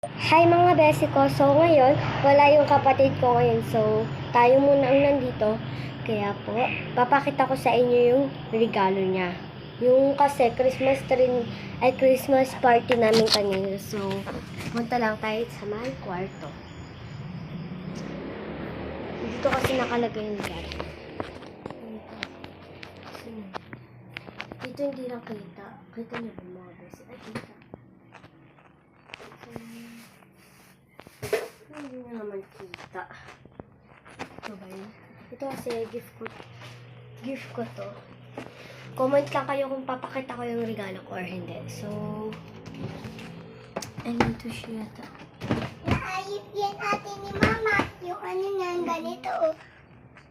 Hi mga besi ko. So ngayon, wala yung kapatid ko ngayon. So, tayo muna ang nandito. Kaya po, papakita ko sa inyo yung regalo niya. Yung kasi Christmas party namin kanina. So, punta lang tayo sa may kwarto. Dito kasi nakalagay yung regalo. Dito hindi lang kita. Kita niyo ba mga besi? Ay, kita. Hindi na naman kita. Ito ba yun? Ito kasi gift ko to. Comment lang kayo kung papakita ko yung regalo ko or hindi. So, to siya ito. Naayip yan ate ni mama. Yung ano nga, ganito oh.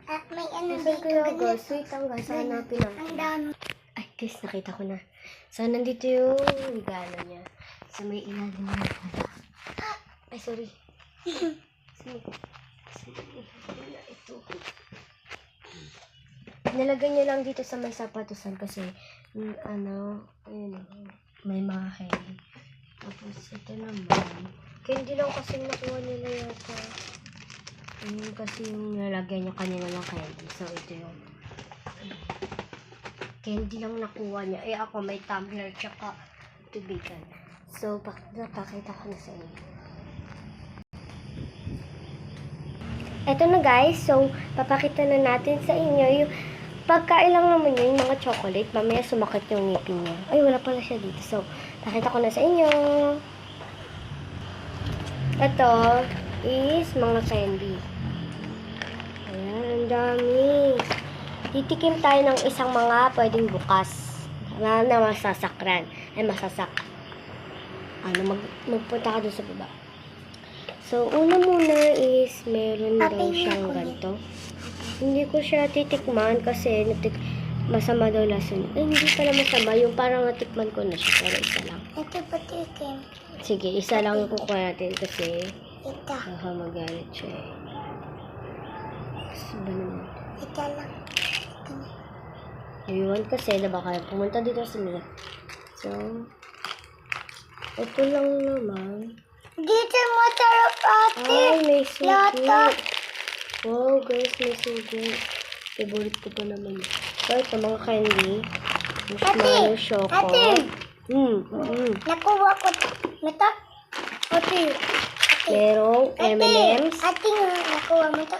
At may ano Nasaan dito, kaya ganito. guys? Wait lang guys. Hanapin natin. Ang dami. Ay guys, nakita ko na. So, nandito yung regalo niya. So, may ilalim na pala. Ay, sorry. Ito. Nilagay niyo lang dito sa may sapatusan kasi ayun, may mga candy. Tapos ito naman. Candy lang kasi nakuha nila yata. Ayun kasi yung nilagay niya kanina ng candy. So ito yung candy lang nakuha niya. Eh ako may tumbler tsaka tubigan. So napakita ko na sa inyo. Eto na guys, so papakita na natin sa inyo yung pagkain lang naman yun, yung mga chocolate. Mamaya sumakit yung ngipin niya. Ay, wala pala siya dito. So, pakita ko na sa inyo. Ito is mga candy. Ayan, ang dami. Titikim tayo ng isang mga pwedeng bukas na masasakran. Ay, masasak. Magpunta ka doon sa baba. So, una muna is meron daw siyang ganito. Hindi ko siya titikman kasi masama daw lasa niya. Ay, hindi pala masama. Yung parang natikman ko na siya. Pero isa lang. Ito patikim. Sige, isa lang yung kukuha natin kasi Ito. magalit siya. Gusto ba naman? Ito lang. Ayun kasi na baka pumunta dito sa nila. So, ito lang naman. Dito masarap ate. Ay, may sugo. Lata. Wow, guys, may sugo. Favorite ko pa naman. So, ito mga candy. Marshmallow, choco. Ate. Nakuha ko. Mata. Ate. Merong M&M's. Ate nga, nakuha mo to.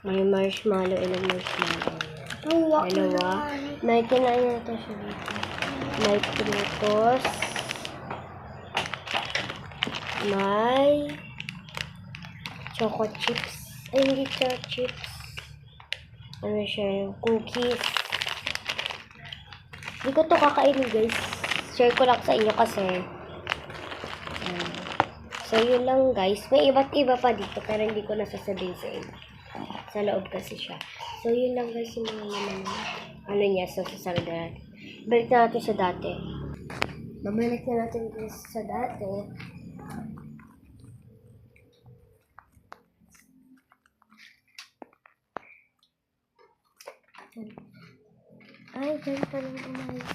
May marshmallow. Ilang marshmallow? Nakuha ko Dalawa. naman. May kinain na ito siya dito. May Fritos. May choco chips. Ay, hindi choco chips. Ano siya? Cookies. Hindi ko to kakainin, guys. Share ko lang sa inyo kasi. So, yun lang, guys. May iba't iba pa dito pero hindi ko nasasabihin sa inyo. Sa loob kasi siya. So, yun lang, guys, yung mga naman. Ano niya, so, sasabi natin. Balik na natin sa dati. Babalik na natin guys sa dati. Ay, ganun pa lang guys.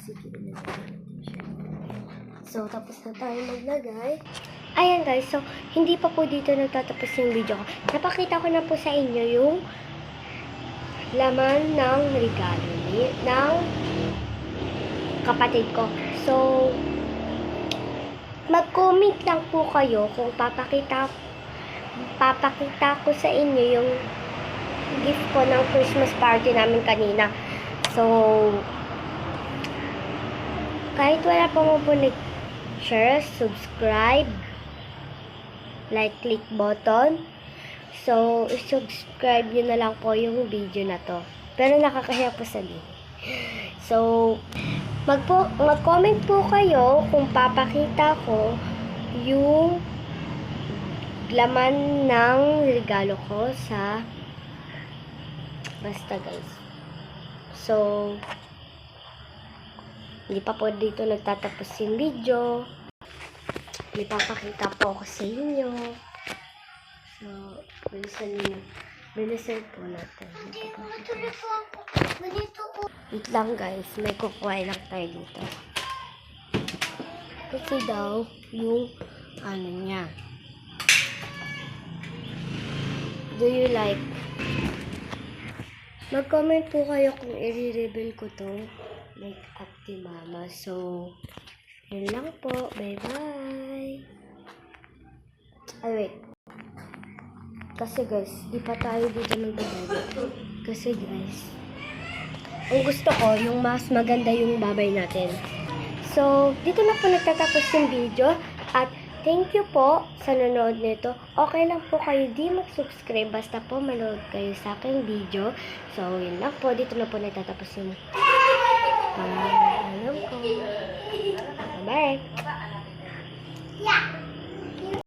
Sige, ilagay siya. So, tapos na tayo maglagay. Ayan guys, so, hindi pa po dito nagtatapos yung video ko. Napakita ko na po sa inyo yung laman ng regalo ng kapatid ko. So, mag-comment lang po kayo kung papakita ko sa inyo yung gift ko ng Christmas party namin kanina. So, kahit wala pa mo po share, subscribe, like, click button. So, subscribe nyo na lang po yung video na to. Pero nakakahiya po sabihin. So, mag-comment po kayo kung papakita ko yung laman ng regalo ko sa basta guys. So, hindi pa po dito nagtatapos yung video. May papakita po ako sa inyo. So, bilisan po natin. Wait lang guys, may kukuha lang tayo dito. Kasi daw, yung ano niya. Do you like? Mag-comment po kayo kung i-reveal ko tong makeup ni Mama. So, yun lang po. Bye-bye. Ay, wait. Kasi guys, di pa tayo dito nagbabayad. Kasi guys, ang gusto ko, yung mas maganda yung babay natin. So, dito na po nagtatapos yung video. At thank you po sa nanood nito. Okay lang po kayo di mag-subscribe. Basta po manood kayo sa aking video. So, yun lang po. Dito na po nagtatapos yung paalam ko. Bye-bye.